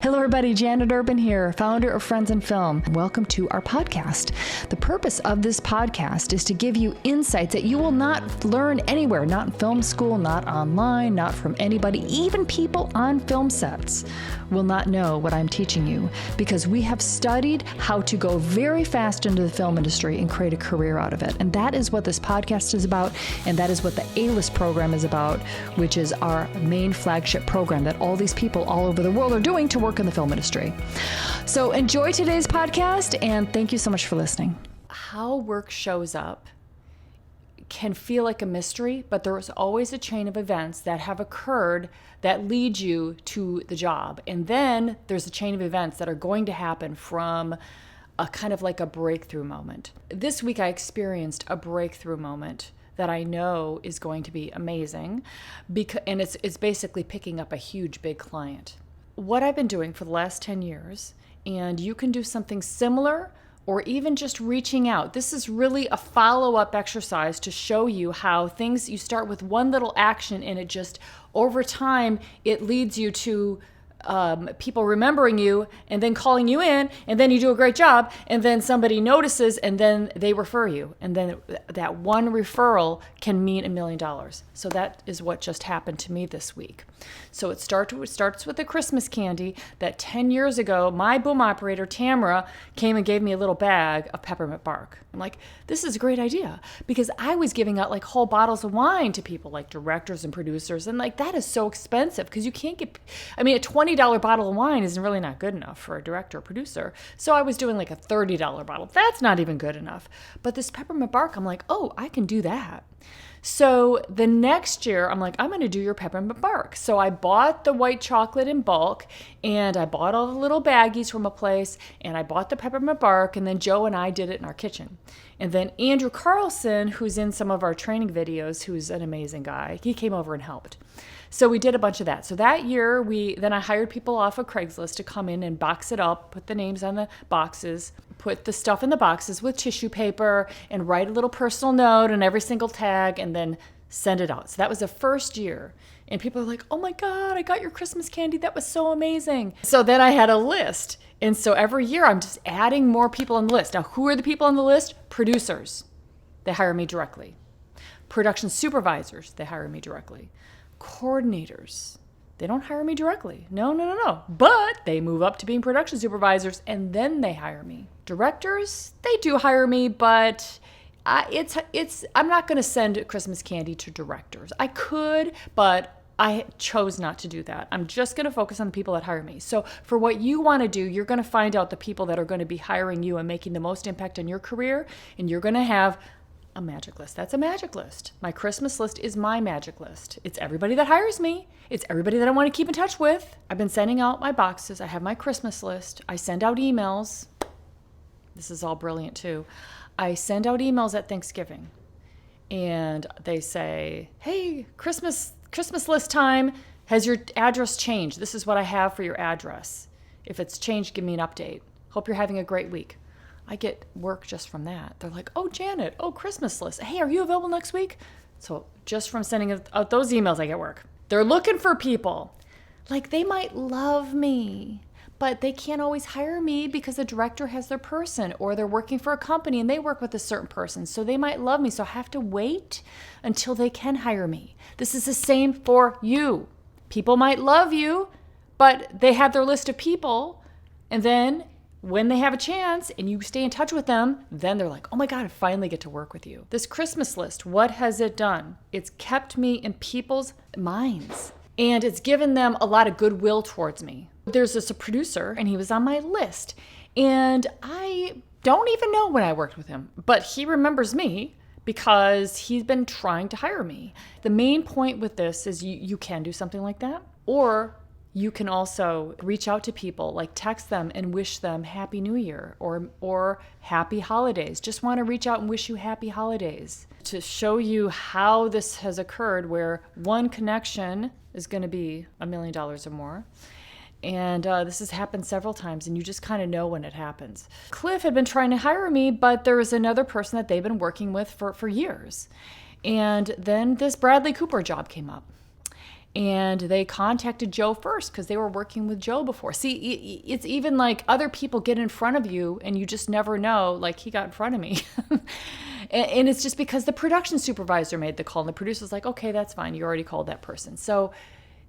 Hello everybody, Janet Urban here, founder of Friends in Film. Welcome to our podcast. The purpose of this podcast is to give you insights that you will not learn anywhere, not in film school, not online, not from anybody. Even people on film sets will not know what I'm teaching you because we have studied how to go very fast into the film industry and create a career out of it. And that is what this podcast is about, and that is what the A-List program is about, which is our main flagship program that all these people all over the world are doing to work in the film industry. So enjoy today's podcast, and thank you so much for listening. How work shows up can feel like a mystery, but there is always a chain of events that have occurred that lead you to the job. And then there's a chain of events that are going to happen from a kind of like a breakthrough moment. This week I experienced a breakthrough moment that I know is going to be amazing, and it's basically picking up a huge, big client. What I've been doing for the last 10 years, and you can do something similar or even just reaching out. This is really a follow-up exercise to show you how things, you start with one little action and it just, over time, it leads you to people remembering you and then calling you in, and then you do a great job, and then somebody notices and then they refer you. And then that one referral can mean $1 million. So that is what just happened to me this week. So it starts with a Christmas candy that 10 years ago, my boom operator, Tamara, came and gave me a little bag of peppermint bark. I'm like, this is a great idea, because I was giving out like whole bottles of wine to people like directors and producers. And like, that is so expensive because you can't get, a $20 bottle of wine isn't really not good enough for a director or producer. So I was doing like a $30 bottle. That's not even good enough. But this peppermint bark, I'm like, oh, I can do that. So the next year, I'm like, I'm going to do your peppermint bark. So I bought the white chocolate in bulk, and I bought all the little baggies from a place, and I bought the peppermint bark, and then Joe and I did it in our kitchen. And then Andrew Carlson, who's in some of our training videos, who's an amazing guy, he came over and helped. So we did a bunch of that. So that year, then I hired people off of Craigslist to come in and box it up, put the names on the boxes, put the stuff in the boxes with tissue paper, and write a little personal note on every single tag, and then send it out. So that was the first year. And people are like, oh my God, I got your Christmas candy. That was so amazing. So then I had a list. And so every year I'm just adding more people on the list. Now, who are the people on the list? Producers. They hire me directly. Production supervisors. They hire me directly. Coordinators. They don't hire me directly. No. But they move up to being production supervisors, and then they hire me. Directors, they do hire me, but I'm not going to send Christmas candy to directors. I could, but I chose not to do that. I'm just going to focus on the people that hire me. So for what you want to do, you're going to find out the people that are going to be hiring you and making the most impact on your career, and you're going to have a magic list. That's a magic list. My Christmas list is my magic list. It's everybody that hires me. It's everybody that I want to keep in touch with. I've been sending out my boxes. I have my Christmas list. I send out emails. This is all brilliant too. I send out emails at Thanksgiving, and they say, hey, Christmas list time. Has your address changed? This is what I have for your address. If it's changed, give me an update. Hope you're having a great week. I get work just from that. They're like, oh, Janet, Christmas list. Hey, are you available next week? So just from sending out those emails, I get work. They're looking for people. Like, they might love me, but they can't always hire me because the director has their person, or they're working for a company and they work with a certain person. So they might love me. So I have to wait until they can hire me. This is the same for you. People might love you, but they have their list of people, and then when they have a chance and you stay in touch with them, then they're like, oh my God, I finally get to work with you. This Christmas list, what has it done? It's kept me in people's minds, and it's given them a lot of goodwill towards me. There's a producer, and he was on my list, and I don't even know when I worked with him, but he remembers me because he's been trying to hire me. The main point with this is you can do something like that, or you can also reach out to people, like text them and wish them Happy New Year or Happy Holidays. Just want to reach out and wish you Happy Holidays to show you how this has occurred, where one connection is going to be $1 million or more. And this has happened several times, and you just kind of know when it happens. Cliff had been trying to hire me, but there was another person that they've been working with for years. And then this Bradley Cooper job came up. And they contacted Joe first because they were working with Joe before. See, it's even like other people get in front of you and you just never know, like he got in front of me. And it's just because the production supervisor made the call and the producer's like, okay, that's fine. You already called that person. So,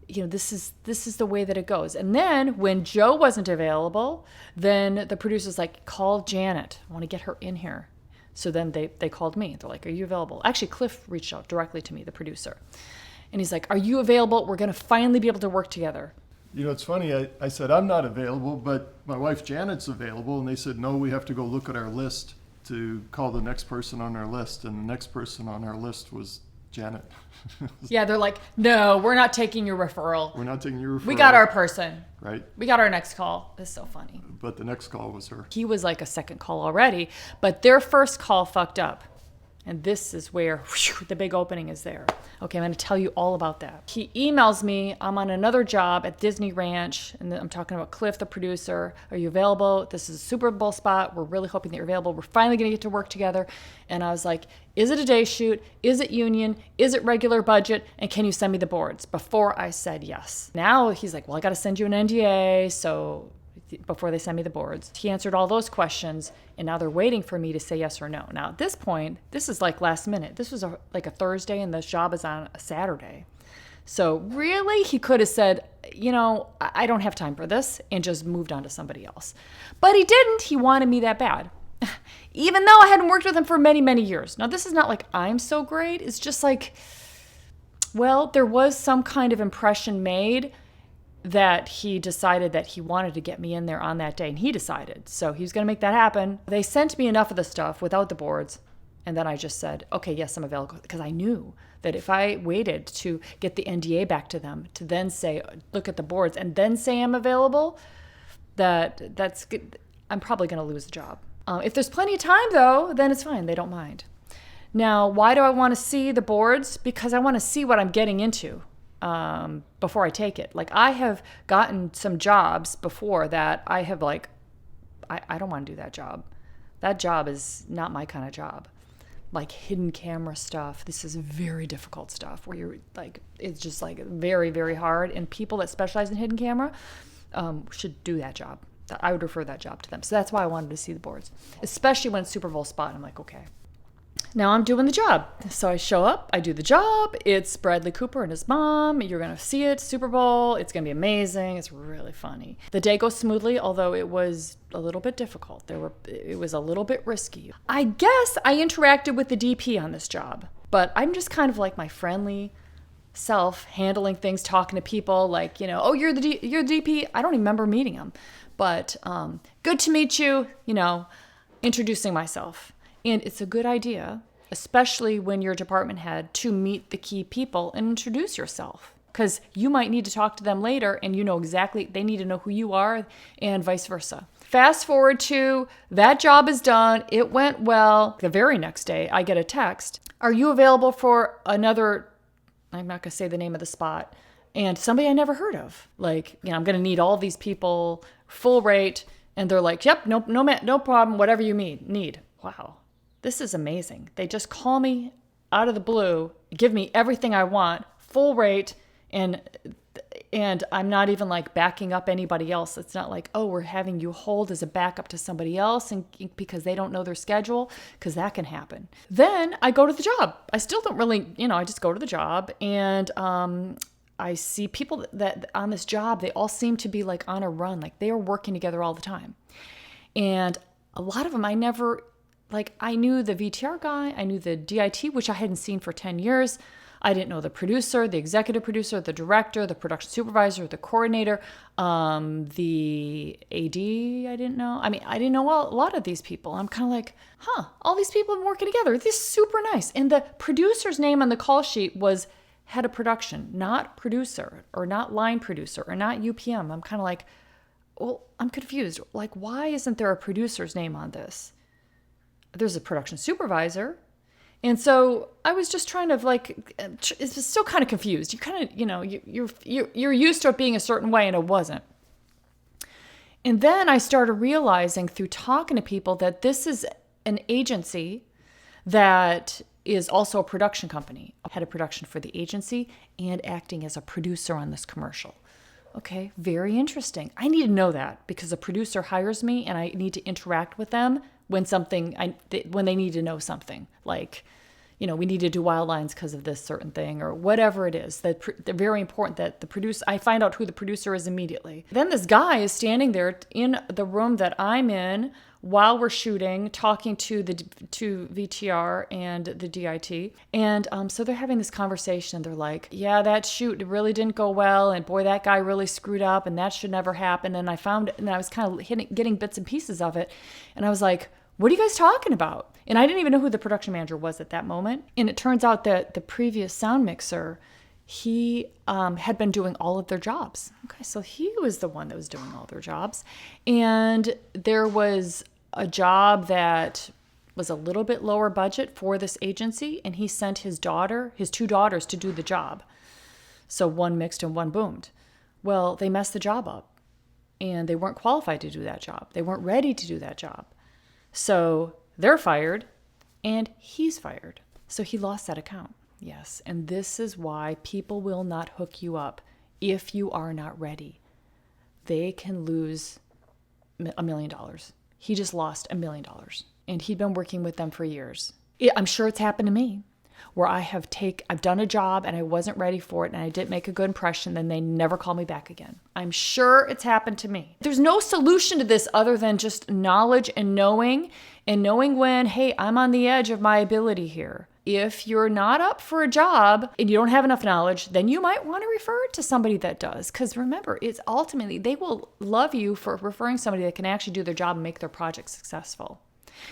this is the way that it goes. And then when Joe wasn't available, then the producer's like, call Janet. I want to get her in here. So then they called me. They're like, are you available? Actually, Cliff reached out directly to me, the producer. And he's like, are you available? We're going to finally be able to work together. It's funny. I said, I'm not available, but my wife Janet's available. And they said, no, we have to go look at our list to call the next person on our list. And the next person on our list was Janet. Yeah, they're like, no, we're not taking your referral. We're not taking your referral. We got our person. Right. We got our next call. It's so funny. But the next call was her. He was like a second call already, but their first call fucked up. And this is where the big opening is there. Okay, I'm going to tell you all about that. He emails me. I'm on another job at Disney Ranch, and I'm talking about Cliff, the producer. Are you available? This is a Super Bowl spot. We're really hoping that you're available. We're finally going to get to work together. And I was like, is it a day shoot? Is it union? Is it regular budget? And can you send me the boards? Before I said yes. Now he's like, well, I got to send you an NDA. So before they send me the boards, he answered all those questions, and now they're waiting for me to say yes or no. Now at this point, this is like last minute. This was like a Thursday, and this job is on a Saturday. So really, he could have said, I don't have time for this, and just moved on to somebody else. But he didn't. He wanted me that bad. Even though I hadn't worked with him for many, many years. Now, this is not like I'm so great. It's just like, well, there was some kind of impression made that he decided that he wanted to get me in there on that day, and he decided. So he was going to make that happen. They sent me enough of the stuff without the boards, and then I just said, okay, yes, I'm available, because I knew that if I waited to get the NDA back to them, to then say, look at the boards, and then say I'm available, that's good. I'm probably going to lose the job. If there's plenty of time, though, then it's fine. They don't mind. Now, why do I want to see the boards? Because I want to see what I'm getting into. Before I take it. Like, I have gotten some jobs before that I have like, I don't want to do that job. That job is not my kind of job. Like hidden camera stuff. This is very difficult stuff where you're like, it's just like very, very hard. And people that specialize in hidden camera should do that job. I would refer that job to them. So that's why I wanted to see the boards, especially when it's Super Bowl spot. I'm like, okay. Now I'm doing the job. So I show up, I do the job. It's Bradley Cooper and his mom. You're going to see it, Super Bowl. It's going to be amazing. It's really funny. The day goes smoothly, although it was a little bit difficult. It was a little bit risky. I guess I interacted with the DP on this job, but I'm just kind of like my friendly self, handling things, talking to people like, oh, you're the DP. I don't even remember meeting him, but good to meet you, introducing myself. And it's a good idea, especially when you're a department head, to meet the key people and introduce yourself. Because you might need to talk to them later, and exactly, they need to know who you are, and vice versa. Fast forward to that job is done. It went well. The very next day, I get a text. Are you available for another, I'm not going to say the name of the spot, and somebody I never heard of. Like, I'm going to need all these people, full rate. And they're like, yep, no problem, whatever you need. Wow. This is amazing. They just call me out of the blue, give me everything I want, full rate, and I'm not even like backing up anybody else. It's not like, oh, we're having you hold as a backup to somebody else and because they don't know their schedule, because that can happen. Then I go to the job. I still don't really, I just go to the job, and I see people that on this job, they all seem to be like on a run, like they are working together all the time. And a lot of them I never, I knew the VTR guy, I knew the DIT, which I hadn't seen for 10 years. I didn't know the producer, the executive producer, the director, the production supervisor, the coordinator, the AD, I didn't know. I mean, I didn't know a lot of these people. I'm kind of like, all these people have been working together. This is super nice. And the producer's name on the call sheet was head of production, not producer, or not line producer, or not UPM. I'm kind of like, well, I'm confused. Like, why isn't there a producer's name on this? There's a production supervisor. And so I was just trying to it's still kind of confused. You kind of, you're used to it being a certain way, and it wasn't. And then I started realizing through talking to people that this is an agency that is also a production company, head of production for the agency and acting as a producer on this commercial. Okay, very interesting. I need to know that because a producer hires me and I need to interact with them when when they need to know something. Like, we need to do wild lines because of this certain thing or whatever it is. They're very important that the producer, I find out who the producer is immediately. Then this guy is standing there in the room that I'm in while we're shooting, talking to VTR and the DIT. And so they're having this conversation and they're like, yeah, that shoot really didn't go well. And boy, that guy really screwed up and that should never happen. And I found it and I was kind of getting bits and pieces of it. And I was like, what are you guys talking about? And I didn't even know who the production manager was at that moment. And it turns out that the previous sound mixer, he had been doing all of their jobs. Okay, so he was the one that was doing all their jobs. And there was a job that was a little bit lower budget for this agency, and he sent his two daughters to do the job. So one mixed and one boomed. Well, they messed the job up, and they weren't qualified to do that job. They weren't ready to do that job. So they're fired, and he's fired. So he lost that account. Yes, and this is why people will not hook you up if you are not ready. They can lose $1 million. He just lost $1 million, and he'd been working with them for years. I'm sure it's happened to me, where I've done a job and I wasn't ready for it, and I didn't make a good impression, then they never call me back again. I'm sure it's happened to me. There's no solution to this other than just knowledge and knowing when, hey, I'm on the edge of my ability here. If you're not up for a job and you don't have enough knowledge, then you might want to refer it to somebody that does. Because remember, it's ultimately, they will love you for referring somebody that can actually do their job and make their project successful.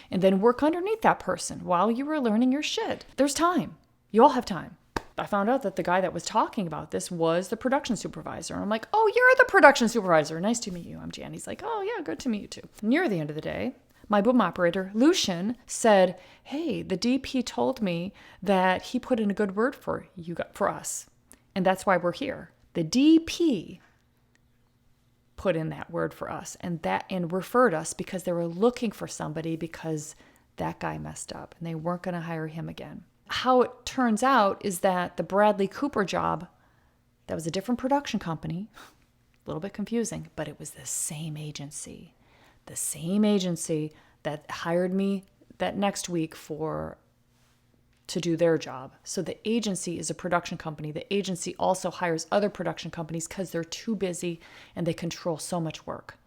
And then work underneath that person while you were learning your shit. There's time. You all have time. I found out that the guy that was talking about this was the production supervisor. And I'm like, oh, you're the production supervisor. Nice to meet you. I'm Jan. He's like, oh, yeah, good to meet you too. Near the end of the day, my boom operator, Lucian, said, hey, the DP told me that he put in a good word for us. And that's why we're here. The DP put in that word for us and referred us because they were looking for somebody because that guy messed up and they weren't going to hire him again. How it turns out is that the Bradley Cooper job, that was a different production company, a little bit confusing, but it was the same agency that hired me that next week to do their job. So the agency is a production company. The agency also hires other production companies because they're too busy and they control so much work.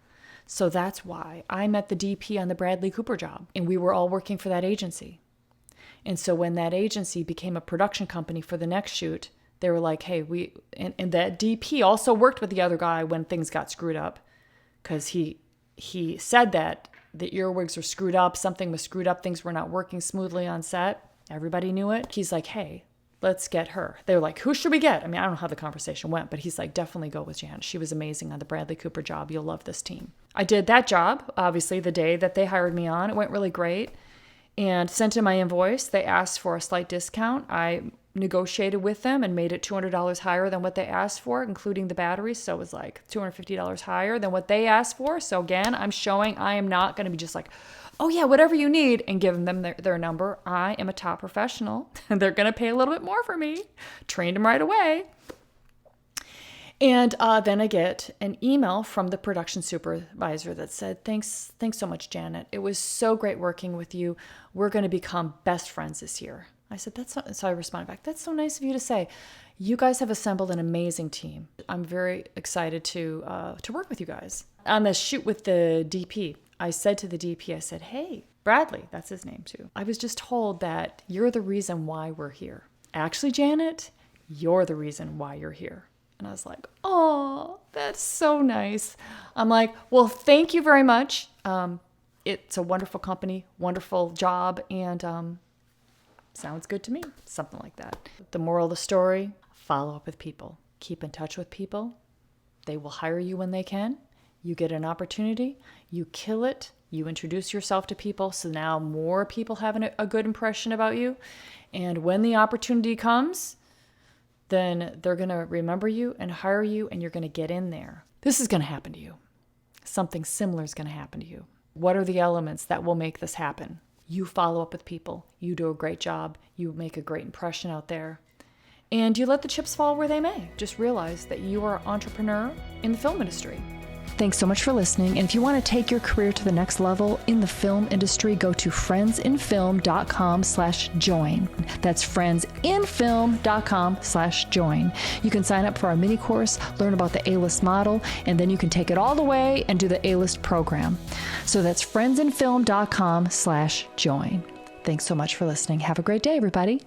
So that's why I met the DP on the Bradley Cooper job, and we were all working for that agency. And so when that agency became a production company for the next shoot, they were like, hey, and that DP also worked with the other guy when things got screwed up, because he said that the earwigs were screwed up, something was screwed up, things were not working smoothly on set. Everybody knew it. He's like, hey, let's get her. They were like, who should we get? I mean, I don't know how the conversation went, but he's like, definitely go with Jan. She was amazing on the Bradley Cooper job. You'll love this team. I did that job, obviously, the day that they hired me on. It went really great. And sent in my invoice. They asked for a slight discount. I negotiated with them and made it $200 higher than what they asked for, including the batteries. So it was like $250 higher than what they asked for. So again, I'm showing I am not going to be just like, oh yeah, whatever you need, and giving them their number. I am a top professional. They're going to pay a little bit more for me. Trained them right away. And then I get an email from the production supervisor that said, thanks so much, Janet. It was so great working with you. We're going to become best friends this year. I said, so I responded back, that's so nice of you to say. You guys have assembled an amazing team. I'm very excited to work with you guys. On the shoot with the DP, I said to the DP, I said, hey, Bradley, that's his name too. I was just told that you're the reason why we're here. Actually, Janet, you're the reason why you're here. And I was like, oh, that's so nice. I'm like, well, thank you very much. It's a wonderful company, wonderful job, and sounds good to me. Something like that. The moral of the story, follow up with people. Keep in touch with people. They will hire you when they can. You get an opportunity. You kill it. You introduce yourself to people. So now more people have a good impression about you. And when the opportunity comes, then they're going to remember you and hire you, and you're going to get in there. This is going to happen to you. Something similar is going to happen to you. What are the elements that will make this happen? You follow up with people. You do a great job. You make a great impression out there. And you let the chips fall where they may. Just realize that you are an entrepreneur in the film industry. Thanks so much for listening. And if you want to take your career to the next level in the film industry, go to friendsinfilm.com/join. That's friendsinfilm.com/join. You can sign up for our mini course, learn about the A-list model, and then you can take it all the way and do the A-list program. So that's friendsinfilm.com/join. Thanks so much for listening. Have a great day, everybody.